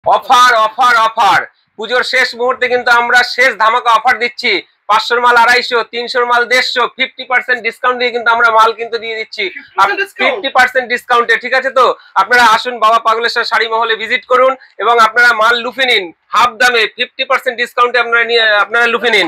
Offer offer offer পুজোর শেষ মুহূর্তে কিন্তু আমরা শেষ ধামাকা অফার দিচ্ছি। 500 মাল 250, 300 মাল 150, 50% ডিসকাউন্ট দিয়ে কিন্তু আমরা মাল কিন্তু দিয়ে দিচ্ছি 50% ডিসকাউন্টে। ঠিক আছে, তো আপনারা আসুন বাবা পাগলেশ্বর শাড়ি মহলে ভিজিট করুন এবং আপনারা মাল লুফে নিন হাফ দামে 50% ডিসকাউন্টে আপনারা লুফে নিন।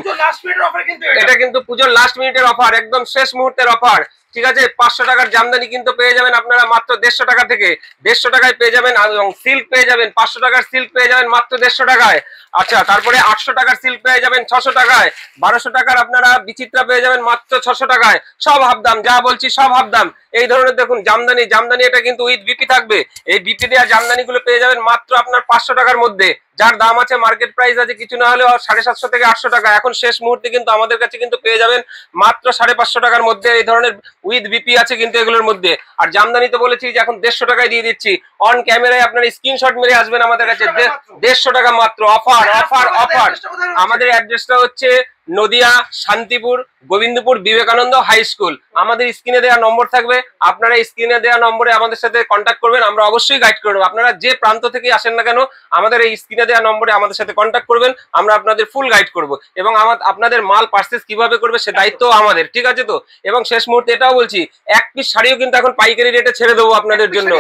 এটা কিন্তু পুজোর লাস্ট মিনিটের অফার, একদম শেষ মুহূর্তের অফার। ঠিক আছে, 500 টাকার জামদানি কিন্তু পেয়ে যাবেন আপনারা মাত্র 150 টাকা থেকে, 150 টাকায় পেয়ে যাবেন। এবং সিল্ক পেয়ে যাবেন 500 টাকার সিল্ক পেয়ে যাবেন মাত্র 150 টাকায়। আচ্ছা, তারপরে 800 টাকার সিল্ক পেয়ে যাবেন 600 টাকায়। 1200 টাকার আপনারা বিচিত্রা পেয়ে যাবেন মাত্র 600 টাকায়। সব হাফ দাম, যা বলছি সব হাফ দাম। এই ধরনের দেখুন জামদানি, জামদানি এটা কিন্তু উইথ বিপি থাকবে। এই বিপি দেওয়া জামদানি গুলো পেয়ে যাবেন মাত্র আপনার 500 টাকার মধ্যে, যার দাম আছে মার্কেট প্রাইস আছে কিছু না হলেও 750 থেকে 800 টাকা। এখন শেষ মুহূর্তে কিন্তু আমাদের কাছে কিন্তু পেয়ে যাবেন মাত্র 550 টাকার মধ্যে। এই ধরনের উইথ বিপি আছে কিন্তু এগুলোর মধ্যে। আর জামদানি তো বলেছি যে এখন 150 টাকায় দিয়ে দিচ্ছি। অন ক্যামেরায় আপনার স্ক্রিনশট মেরে আসবেন আমাদের কাছে, 150 টাকা মাত্র। Offer offer offer. আমাদের অ্যাড্রেসটা হচ্ছে নদিয়া শান্তিপুর গোবিন্দপুর বিবেকানন্দ হাই স্কুল। আমাদের স্ক্রিনে দেওয়া নম্বর থাকবে, আপনারা স্ক্রিনে দেওয়া নম্বরে আমাদের সাথে কন্ট্যাক্ট করবেন, আমরা অবশ্যই গাইড করবো। আপনারা যে প্রান্ত থেকে আসেন না কেন আমাদের এই স্ক্রিনে দেওয়া নম্বরে আমাদের সাথে কন্ট্যাক্ট করবেন, আমরা আপনাদের ফুল গাইড করব এবং আপনাদের মাল পারচেজ কিভাবে করবে সে দায়িত্ব আমাদের। ঠিক আছে তো, এবং শেষ মুহূর্তে এটাও বলছি, এক পিস শাড়িও কিন্তু এখন পাইকারি রেটে ছেড়ে দেবো আপনাদের জন্য।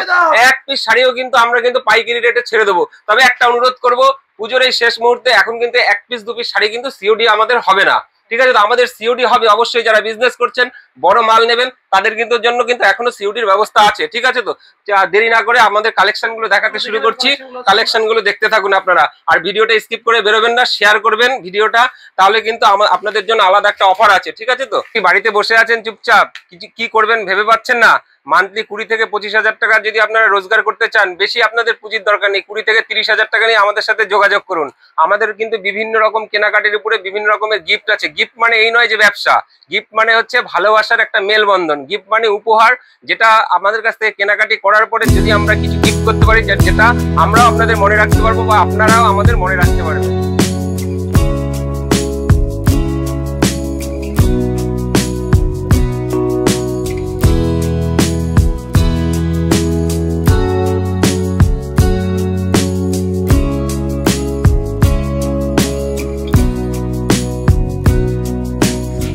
এক পিস শাড়িও কিন্তু আমরা কিন্তু পাইকারি রেটে ছেড়ে দেবো। তবে একটা অনুরোধ করবো, পুজোর এই শেষ মুহূর্তে এখন কিন্তু এক পিস দু পিস শাড়ি কিন্তু সিওডি আমাদের হবে না। ঠিক আছে, তো আমাদের সিওডি হবে অবশ্যই। যারা বিজনেস করছেন বড় মাল নেবেন তাদের কিন্তু জন্য কিন্তু এখনো সিওডির ব্যবস্থা আছে। ঠিক আছে, তো দেরি না করে আমাদের কালেকশন গুলো দেখাতে শুরু করছি। কালেকশন গুলো দেখতে থাকুন আপনারা, আর ভিডিওটা স্কিপ করে বেরোবেন না, শেয়ার করবেন ভিডিওটা, তাহলে কিন্তু আপনাদের জন্য আলাদা একটা অফার আছে। ঠিক আছে, তো বাড়িতে বসে আছেন চুপচাপ, কি করবেন ভেবে পাচ্ছেন না। মান্থলি 20 থেকে 25,000 টাকা যদি আপনারা রোজগার করতে চান, বেশি আপনাদের পুঁজির দরকার নেই, 20 থেকে 30,000 টাকা নিয়ে আমাদের সাথে যোগাযোগ করুন। আমাদের কিন্তু বিভিন্ন রকম কেনাকাটির উপরে বিভিন্ন রকমের গিফট আছে। গিফট মানে এই নয় যে ব্যবসা, গিফট মানে হচ্ছে ভালোবাসার একটা মেলবন্ধন। গিফট মানে উপহার, যেটা আমাদের কাছ থেকে কেনাকাটি করার পরে যদি আমরা কিছু গিফট করতে পারি, যেটা আমরাও আপনাদের মনে রাখতে পারবো বা আপনারাও আমাদের মনে রাখতে পারবেন।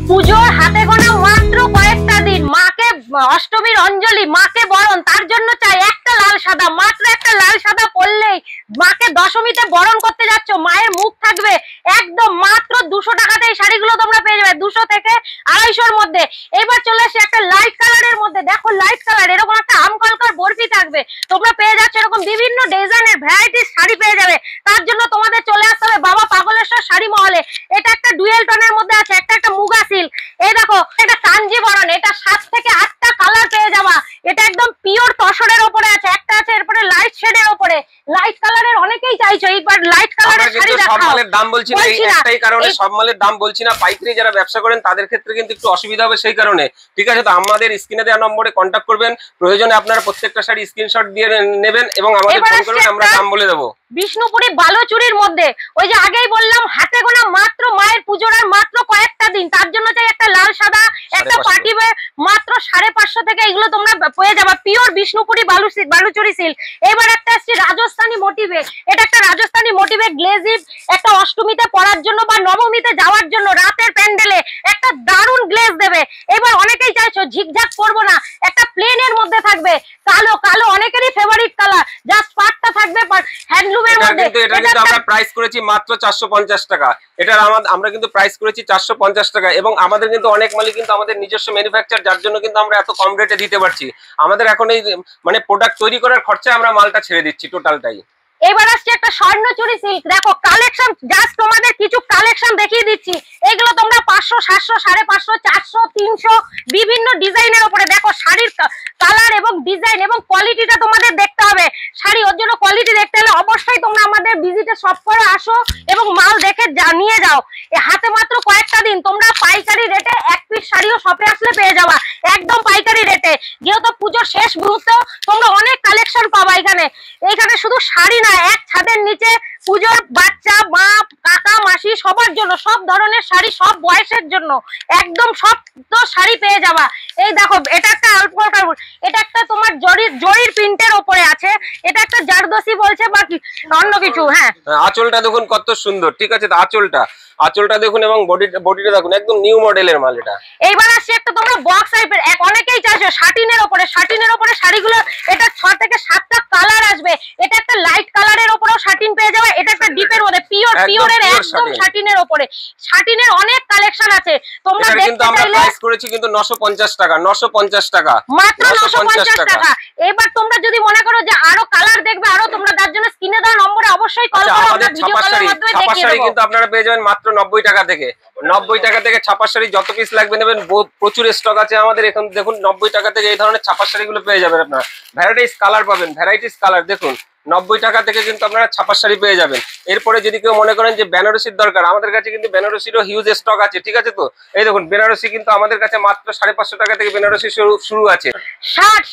পুজোর হাতে গোনা মাত্র কয়েকটা দিন, মাকে অষ্টমীর অঞ্জলি, মাকে বরণ, তার জন্য চাই একটা লাল সাদা। মাত্র একটা লাল সাদা পরলেই মাকে দশমীতে বরণ করতে যাচ্ছ, মায়ের মুখ থাকবে একদম মাত্র 200 টাকাতে এই শাড়িগুলো তোমরা পেয়ে যাবে, 200 থেকে 250-র মধ্যে। এবার চলে আসে একটা লাইট কালারের মধ্যে, দেখো লাইট কালার, এরকম একটা আমকলকার বরফি থাকবে, তোমরা পেয়ে যাচ্ছ এরকম বিভিন্ন ডিজাইনের ভ্যারাইটিস শাড়ি পেয়ে যাবে। তার জন্য তোমাদের চলে আসতে হবে বাবা পাগলেশ্বর শাড়ি মহলে। এটা একটা ডুয়েল টোনের মধ্যে আছে, একটা মুগা সিল্ক, এই দেখো এটা কাঞ্জিবরণ, এটা 7 থেকে 8টা কালার পেয়ে যাবা। এটা একদম পিওর তসরের উপরে আছে, একটা আছে এরপরে লাইট শেডের উপরে। লাইট কালারের অনেকেই চাইছো, এইবার লাইট কালারের শাড়ি দেখাও। সব মালের দাম বলছি না, একটাই কারণে সব মালের দাম বলছি না, পাইকারি যারা ব্যবসা করেন তাদের ক্ষেত্রে কিন্তু একটু অসুবিধা হবে সেই কারণে। ঠিক আছে, তো আমাদের স্ক্রিনে দেওয়া নম্বরে কন্ট্যাক্ট করবেন, প্রয়োজনে আপনারা প্রত্যেকটা শাড়ি স্ক্রিনশট দিয়ে নেবেন এবং আমাদের ফোন করবেন, আমরা দাম বলে দেবো। বিষ্ণুপুরি বালুচুরির মধ্যে, ওই যে আগেই বললাম হাতে গোনা মাত্র মায়ের পুজোর আর মাত্র কয়েকটা দিন, তার জন্য চাই একটা লাল সাদা, একটা পার্টি ওয়্যার মাত্র 550 থেকে এগুলো তোমরা পেয়ে যাবে, পিওর বিষ্ণুপুরি বালুচুরি সিল্ক। এবার একটা আসছে রাজস্থানী মোটিভে, এটা একটা রাজস্থানী মোটিভে গ্লেজিভ, একটা অষ্টমীতে পরার জন্য বা নবমীতে যাওয়ার জন্য রাতের প্যান্ডেলে একটা দারুণ গ্লেজ দেবে। এবার অনেকেই চাইছো ঝিকঝাক করবো না, একটা প্লেনের মধ্যে থাকবে, কালো কালো অনেকেরই ফেভারিট কালার, জাস্ট পাটটা থাকবে হ্যান্ডলুমের মধ্যে। এটা কিন্তু আমরা প্রাইস করেছি মাত্র 450 টাকা। এটার আমরা কিন্তু প্রাইস করেছি 450 টাকা এবং আমাদের কিন্তু অনেক মালই কিন্তু আমাদের নিজস্ব ম্যানুফ্যাকচার, যার জন্য কিন্তু আমরা এত কম রেটে দিতে পারছি। আমাদের এখন এই মানে প্রোডাক্ট তৈরি করার খরচা আমরা মালটা ছেড়ে দিচ্ছি টোটালটাই। এবার আসছে একটা স্বর্ণচুরি সিল্ক, দেখো কালেকশন, জাস্ট তোমাদের কিছু কালেকশন দেখিয়ে দিচ্ছি। এগুলো তোমরা 500, 700, 550, 400, 300 বিভিন্ন ডিজাইনের উপরে। দেখো শাড়ির কালার এবং ডিজাইন এবং কোয়ালিটিটা তোমাদের দেখতে হবে। শাড়ি ওর জন্য কোয়ালিটি দেখতে হলে অবশ্যই তোমরা আমাদের ভিজিটে শপ করে আসো এবং মাল দেখে নিয়ে যাও। হাতে মাত্র কয়েকটা দিন, তোমরা পাইকারি রেটে এক পিস শাড়িও শপে আসলে পেয়ে যাবা একদম পাইকারি রেটে। যেহেতু পুজোর শেষ মুহূর্তে তোমরা অনেক কালেকশন পাবা এখানে। এখানে শুধু শাড়ি না, এক ছাদের নিচে পুজোর বাচ্চা, মা, কাকা, মাসি সবার জন্য সব ধরনের শাড়ি, সব বয়সের জন্য একদম সব তো শাড়ি পেয়ে যাবা। এই দেখো এটা একটা এটা একটা তোমার জরির প্রিন্টের উপরে আছে, এটা একটা জারদোসি বলছে বা অন্য কিছু। হ্যাঁ আঁচলটা দেখুন কত সুন্দর, ঠিক আছে, আঁচলটা দেখুন এবং বডিটা দেখুন, একদম নিউ মডেলের মাল এটা। এইবার আসছে একটা তোমরা বক্স টাইপের, অনেকেই চাইছো শাটিনের উপরে শাড়িগুলো, এটা 6 থেকে 7টা কালার আসবে। এটা একটা লাইট কালারের উপরেও শাটিন পেয়ে যাবে, এটা একটা ডিপের মধ্যে পিওরের একদম শাটিনের উপরে। শাটিনের অনেক কালেকশন আছে, তোমরা দেখতে আমরা চাইলে প্রাইস করেছি কিন্তু 950 টাকা, 950 টাকা, মাত্র 950 টাকা। এবার তোমরা যদি মনে করো যে আরো কালার দেখবে, আরো তোমরা তার জন্য স্ক্রিনে দেওয়া নম্বরে অবশ্যই কল করো, আমরা ভিডিও কলের মাধ্যমে দেখিয়ে দেব। কিন্তু আপনারা পেয়ে যাবেন মাত্র 90 টাকা থেকে। 90 টাকা থেকে ছাপা শাড়ি যত পিস লাগবে নেবেন, প্রচুর স্টক আছে আমাদের এখানে। দেখুন 90 টাকা থেকে এই ধরনের ছাপা শাড়িগুলো পেয়ে যাবেন আপনারা, ভ্যারাইটিস কালার পাবেন, ভ্যারাইটিস কালার দেখুন। 90 টাকা থেকে কিন্তু আপনারা ছাপা শাড়ি পেয়ে যাবেন। এরপরে যদি কেউ মনে করেন যে বেনারসির দরকার, আমাদের কাছে কিন্তু বেনারসিরও হিউজ স্টক আছে, ঠিক আছে। তো এই দেখুন বেনারসি কিন্তু আমাদের কাছে মাত্র 550 টাকা থেকে বেনারসি শুরু আছে।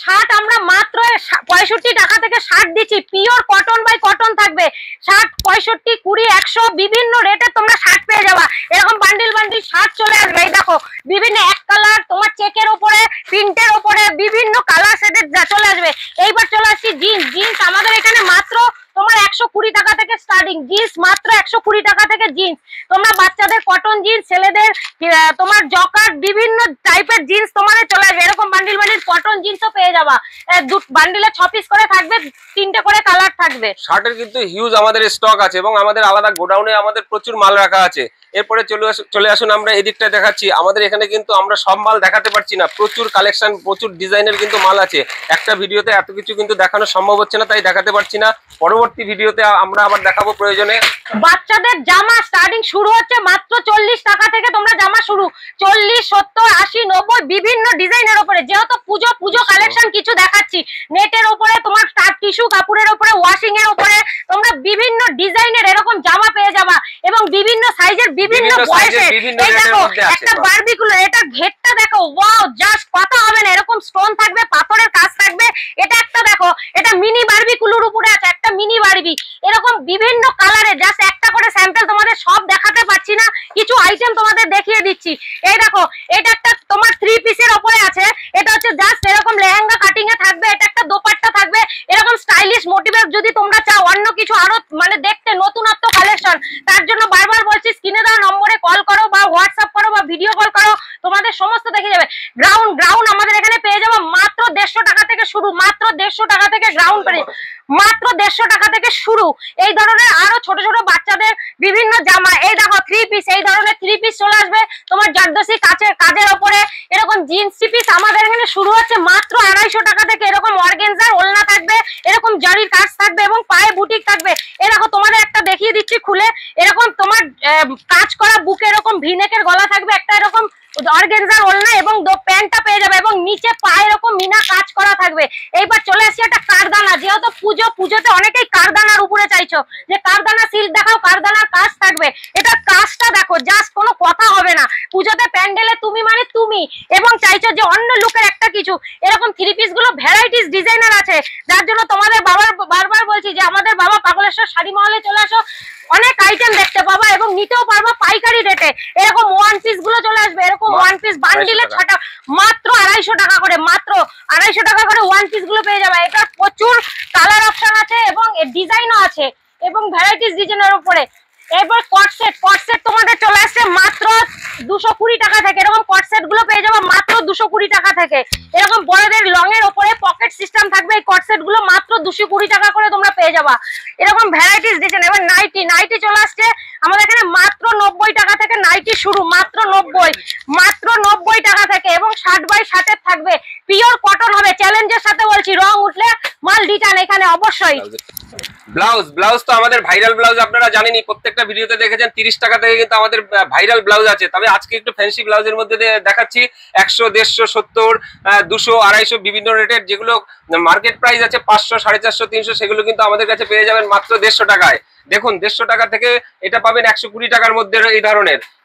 শার্ট আমরা মাত্র 65 টাকা থেকে শার্ট দিচ্ছি, পিওর কটন বাই কটন থাকবে। শার্ট 65, 20, 100 বিভিন্ন রেটে তোমরা শার্ট পেয়ে যাবা। এরকম বান্ডিল শার্ট চলে আসবে। এই দেখো বিভিন্ন এক কালার তোমার চেকের উপরে, প্রিন্টের উপরে বিভিন্ন কালার সেটের চলে আসবে। এইবার চলে আসছি জিন্স আমাদের এখানে মাত্র তোমার 120 টাকা থেকে স্টার্টিং জিন্স, মাত্র 120 টাকা থেকে জিন্স। তোমরা বাচ্চাদের কটন জিন্স, ছেলেদের তোমার জকার বিভিন্ন টাইপের জিন্স তোমাদের চলে আসবে। এরকম বান্ডিল কটন জিন্সও পেয়ে যাবা, বান্ডিলে 6 পিস করে থাকবে, 3টে করে কালার থাকবে। শার্টের কিন্তু হিউজ আমাদের স্টক আছে এবং আমাদের আলাদা গোডাউনে আমাদের প্রচুর মাল রাখা আছে। এরপরে চলে আসুন আমরা এদিকটা দেখাচ্ছি। আমাদের এখানে কিন্তু আমরা সব মাল দেখাতে পারছি না, প্রচুর কালেকশন, প্রচুর ডিজাইনের কিন্তু মাল আছে। একটা ভিডিওতে এত কিছু কিন্তু দেখানো সম্ভব হচ্ছে না, তাই দেখাতে পারছি না। পরবর্তী ভিডিওতে আমরা আবার দেখাবো প্রয়োজনে। বাচ্চাদের জামা স্টার্টিং শুরু হচ্ছে মাত্র 40 টাকা থেকে, তোমরা জামা শুরু 40, 70, 80, 90 বিভিন্ন ডিজাইনের উপরে। যেহেতু পুজো কালেকশন কিছু দেখাচ্ছি, নেটের উপরে তোমার টিস্যু কাপড়ের উপরে, ওয়াশিং এর উপরে তোমরা বিভিন্ন ডিজাইনের এরকম জামা পেয়ে যাবা এবং বিভিন্ন সাইজের বিভিন্ন বয়সের। এই দেখো একটা বারবিকুলো, এটা ঘেরটা দেখো, ওয়াও জাস্ট কথা হবে না, এরকম স্টোন থাকবে, পাথরের কাজ থাকবে। এটা একটা দেখো, এটা মিনি বারবিকুলোর উপরে আছে, একটা মিনি বারবি, এরকম বিভিন্ন কালারে। জাস্ট একটা করে স্যাম্পল তোমাদের সব দেখাতে পারছি না, কিছু আইটেম তোমাদের দেখিয়ে দিচ্ছি। এই দেখো এটা একটা তোমার 3 পিসের উপরে আছে, এটা হচ্ছে জাস্ট এরকম লেহেঙ্গা কাটিং এ থাকবে, এটা একটা দোপাট্টা থাকবে এরকম স্টাইলিশ মোটিভের। যদি তোমরা চাও অন্য কিছু আরো মানে দেখতে নতুনত্ব কালেকশন, তার জন্য বারবার বলছি স্ক্রিনে দেওয়া নম্বরে কল করো বা হোয়াটসঅ্যাপ করো বা ভিডিও কল করো, তোমাদের সমস্ত দেখে যাবে। গ্রাউন্ড আমাদের এখানে পেয়ে যাবো মাত্র 150 টাকা থেকে শুরু, মাত্র 150 টাকা থেকে গ্রাউন্ড পেয়ে, মাত্র 150 টাকা থেকে শুরু। এই ধরনের আরো ছোট ছোট বাচ্চাদের বিভিন্ন জামা, এই দেখো 3 পিস, এই ধরনের 3 পিস চলে আসবে তোমার জারদোসি কাজের উপরে। এরকম জিন্স 3 পিস আমাদের এখানে শুরু হচ্ছে মাত্র 250 টাকা থেকে। এরকম অর্গানজার ওড়না থাকবে, এরকম জরির কাজ থাকবে এবং পায়ে বুটিক থাকবে। এই দেখো তোমাদের একটা দেখিয়ে দিচ্ছি খুলে, এরকম তোমার কাজ করা বুকে এরকম ভিনেকের গলা থাকবে, একটা এরকম অর্গানজার ওড়না এবং প্যান্টটা পেয়ে যাবে এবং নিচে পায়ে এরকম মিনা কাজ করা থাকবে। এইবার চলে আসছে একটা কারদানা, যেহেতু পুজোতে অনেকেই কারদানার উপরে চাইছো যে কারদানা সিল্ক দেখাও, কারদানার কাজ থাকবে। এটা কাজটা দেখো, জাস্ট কোনো কথা হবে না। পুজোতে প্যান্ডেলে তুমি মানে তুমি, এবং চাইছো যে অন্য লুকের একটা কিছু। এরকম 3 পিস গুলো ভ্যারাইটিস ডিজাইনার আছে, যার জন্য তোমাদের বারবার বলছি যে আমাদের বাবা পাগলেশ্বর শাড়ি মহলে চলে আসো, অনেক আইটেম দেখতে পাবা এবং নিতেও পারবা পাইকারি রেটে। এরকম 1 পিস গুলো চলে আসবে, এরকম 1 পিস বান্ডিলে 6টা, মাত্র 250 টাকা করে, মাত্র 250 টাকা করে 1 পিস গুলো পেয়ে যাবে। এটা প্রচুর কালার অপশন আছে এবং ডিজাইনও আছে এবং ভ্যারাইটিস ডিজাইনের উপরে। এরপর কট সেট তোমাদের চলে আসছে মাত্র 220 টাকা থেকে। এরকম কট সেট গুলো পেয়ে যাবে মাত্র 220 টাকা থেকে। এরকম বড়দের লং এর উপরে পকেট সিস্টেম থাকবে, এই কট সেট গুলো মাত্র 220 টাকা করে তোমরা পেয়ে যাবা। এরকম ভ্যারাইটিস ডিজাইন। এবার নাইটি চলে আসছে আমাদের এখানে মাত্র 90 টাকা থেকে নাইটি শুরু, মাত্র 90 টাকা থেকে এবং 60x60 থাকবে, পিওর কটন হবে। চ্যালেঞ্জের সাথে বলছি, রং উঠলে মাল রিটার্ন এখানে অবশ্যই। ব্লাউজ তো আমাদের ভাইরাল ব্লাউজ আপনারা জানেনই, প্রত্যেকটা ভিডিওতে দেখেছেন 30 টাকা থেকে কিন্তু আমাদের ভাইরাল ব্লাউজ আছে। তবে আজকে একটু ফ্যান্সি ব্লাউজের মধ্যে দেখাচ্ছি 100, 150, 70, 200, 250 বিভিন্ন রেটের, যেগুলো মার্কেট প্রাইস আছে 500, 450, 300, সেগুলো কিন্তু আমাদের কাছে পেয়ে যাবেন মাত্র 150 টাকায়। দেখুন 150 টাকা থেকে এটা পাবেন 120 টাকার মধ্যে।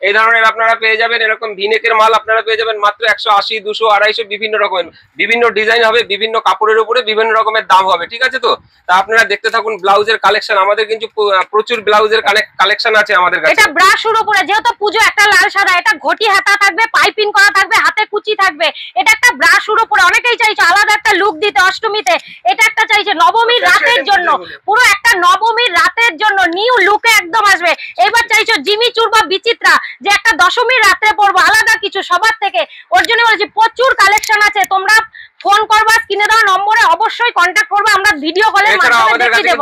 এই ধরনের আপনারা পেয়ে যাবেন। এরকম ভিনেকের মাল আপনারা পেয়ে যাবেন মাত্র 180, 200, 250 বিভিন্ন রকমের, বিভিন্ন ডিজাইন হবে, বিভিন্ন কাপড়ের উপরে বিভিন্ন রকমের দাম হবে। ঠিক আছে তো? তা আপনারা দেখতে থাকুন ব্লাউজের কালেকশন। আমাদের কিন্তু প্রচুর ব্লাউজের কালেকশন আছে আমাদের কাছে। এটা ব্রাশের উপরে, যেহেতু পুজো একটা লাল সাদা, এটা ঘটি হাতা থাকবে, পাইপিং করা থাকবে, হাতে কুচি থাকবে। এটা একটা ব্রাশের উপরে। অনেকেই চাইছে আলাদা একটা লুক দিতে অষ্টমীতে, এটা একটা চাইছে নবমীর রাতের জন্য, পুরো একটা নবমীর রাতের জন্য নিউ লুকে একদম আসবে। এবার চাইছো জিমিচুর বা বিচিত্রা, যে একটা দশমীর রাত্রে পরবো আলাদা কিছু সবার থেকে, ওর জন্য বলছি প্রচুর কালেকশন আছে। তোমরা ফোন করবা, স্ক্রিনে দেওয়া নম্বরে অবশ্যই কন্ট্যাক্ট করবে, আমরা ভিডিও কলের মাধ্যমে দেখিয়ে দেব।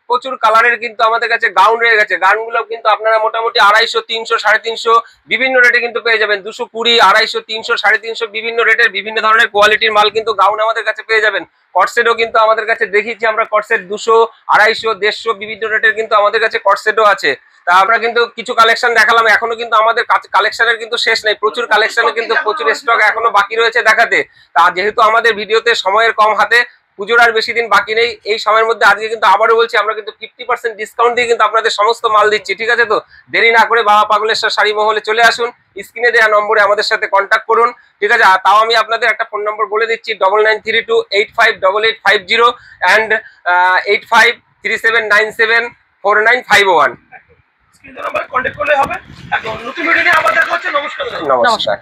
প্রচুর কালারের কিন্তু আমাদের কাছে গাউন রয়ে গেছে। গাউনগুলো কিন্তু আপনারা মোটামুটি 250, 300, 350 বিভিন্ন রেটে কিন্তু পেয়ে যাবেন। 220, 250, 300, 350 বিভিন্ন রেটের বিভিন্ন ধরনের কোয়ালিটির মাল কিন্তু গাউন আমাদের কাছে পেয়ে যাবেন। কটসেটও কিন্তু আমাদের কাছে দেখিয়েছি আমরা, কটসেট 200, 250, 150 বিভিন্ন রেটের কিন্তু আমাদের কাছে কটসেটও আছে। তা আমরা কিন্তু কিছু কালেকশন দেখালাম, এখনো কিন্তু আমাদের কালেকশনের কিন্তু শেষ নেই। প্রচুর কালেকশনে কিন্তু প্রচুর স্টক এখনো বাকি রয়েছে দেখাতে। তা যেহেতু আমাদের ভিডিওতে সময়ের কম হাতে, পুজোর আর বেশি দিন বাকি নেই, এই সময়ের মধ্যে আজকে কিন্তু আবারও বলছি আমরা কিন্তু 50% ডিসকাউন্ট দিয়ে কিন্তু আপনাদের সমস্ত মাল দিচ্ছি। ঠিক আছে তো? দেরি না করে বাবা পাগলেশ্বর শাড়ি মহলে চলে আসুন, স্ক্রিনে দেওয়া নম্বরে আমাদের সাথে কন্ট্যাক্ট করুন। ঠিক আছে? আর তাও আমি আপনাদের একটা ফোন নম্বর বলে দিচ্ছি, 9932858850 and 8537974951। স্ক্রিনে নাম্বার কন্টাক্ট করলে হবে। এখন নতুন ভিডিও নিয়ে আবার দেখা হচ্ছে। নমস্কার। নমস্কার।